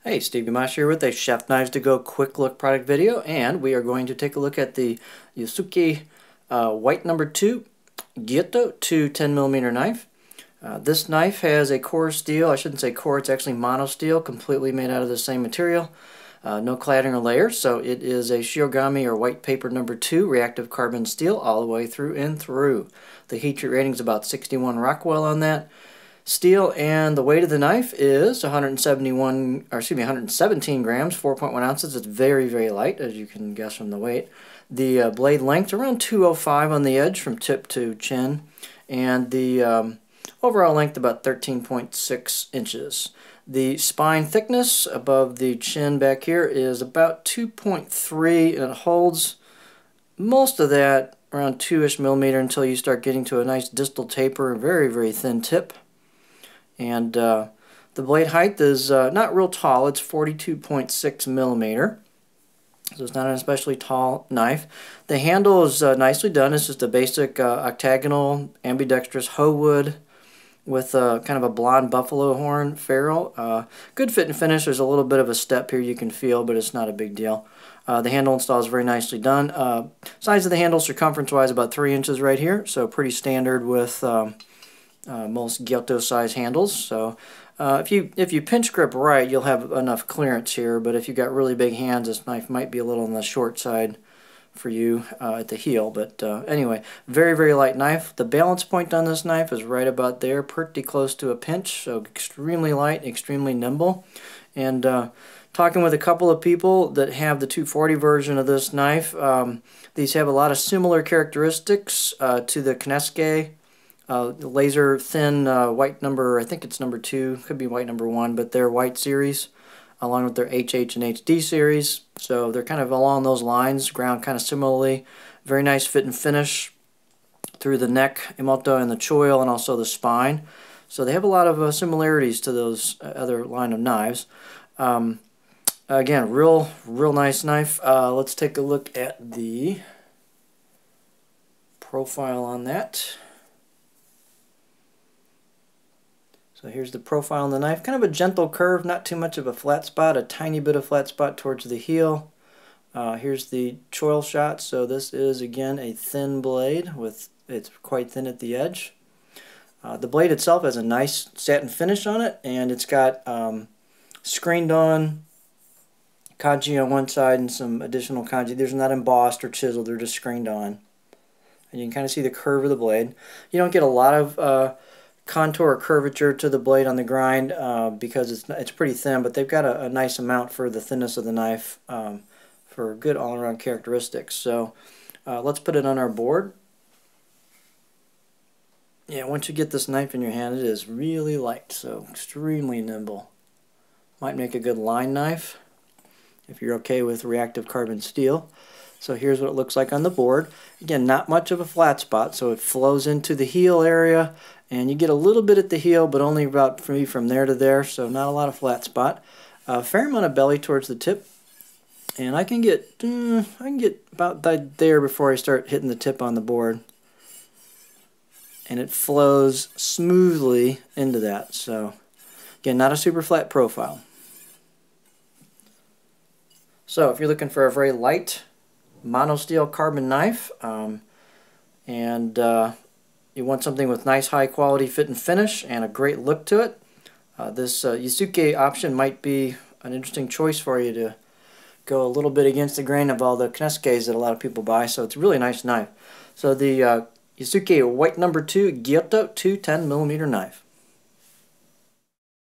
Hey, Steve Gamache here with a Chef Knives to Go quick look product video, and we are going to take a look at the Yusuke white number 2 Gyuto 2 10mm knife. This knife has a core steel, I shouldn't say core, it's actually mono steel, completely made out of the same material. No cladding or layers, so it is a Shiogami or white paper number 2 reactive carbon steel all the way through and through. The heat treat rating is about 61 Rockwell on that steel, and the weight of the knife is 117 grams, 4.1 ounces. It's very, very light, as you can guess from the weight. The blade length around 205 on the edge from tip to chin, and the overall length about 13.6 inches. The spine thickness above the chin back here is about 2.3, and it holds most of that around 2-ish millimeter until you start getting to a nice distal taper, a very, very thin tip. And the blade height is not real tall, it's 42.6 millimeter. So it's not an especially tall knife. The handle is nicely done. It's just a basic octagonal ambidextrous hoe wood with kind of a blonde buffalo horn ferrule. Good fit and finish. There's a little bit of a step here you can feel, but it's not a big deal. The handle install is very nicely done. Size of the handle, circumference-wise, about 3 inches right here, so pretty standard with most Gyuto size handles. So if you pinch grip right, you'll have enough clearance here, but if you've got really big hands, this knife might be a little on the short side for you at the heel. But anyway, very, very light knife. The balance point on this knife is right about there, pretty close to a pinch, so extremely light, extremely nimble. And talking with a couple of people that have the 240 version of this knife, these have a lot of similar characteristics to the Yusuke laser thin white number, I think it's number 2, could be white number 1, but they're white series along with their HH and HD series, so they're kind of along those lines, ground kind of similarly. Very nice fit and finish through the neck, imoto, and the choil, and also the spine. So they have a lot of similarities to those other line of knives. Again, real nice knife. Let's take a look at the profile on that. So here's the profile on the knife. Kind of a gentle curve, not too much of a flat spot, a tiny bit of flat spot towards the heel. Here's the choil shot. So this is, again, a thin blade. It's quite thin at the edge. The blade itself has a nice satin finish on it, and it's got screened on kanji on one side and some additional kanji. These are not embossed or chiseled, they're just screened on. And you can kind of see the curve of the blade. You don't get a lot of contour or curvature to the blade on the grind because it's pretty thin, but they've got a nice amount for the thinness of the knife for good all-around characteristics. So let's put it on our board. Yeah, once you get this knife in your hand, it is really light, so extremely nimble. Might make a good line knife if you're okay with reactive carbon steel. So here's what it looks like on the board. Again, not much of a flat spot, so it flows into the heel area, and you get a little bit at the heel, but only about from there to there, so not a lot of flat spot. A fair amount of belly towards the tip, and I can get about there before I start hitting the tip on the board, and it flows smoothly into that. So again, not a super flat profile. So if you're looking for a very light mono steel carbon knife, and you want something with nice high quality fit and finish and a great look to it, this Yusuke option might be an interesting choice for you to go a little bit against the grain of all the Yusukes that a lot of people buy. So it's a really nice knife. So the Yusuke white number 2 Gyuto 2 10mm knife.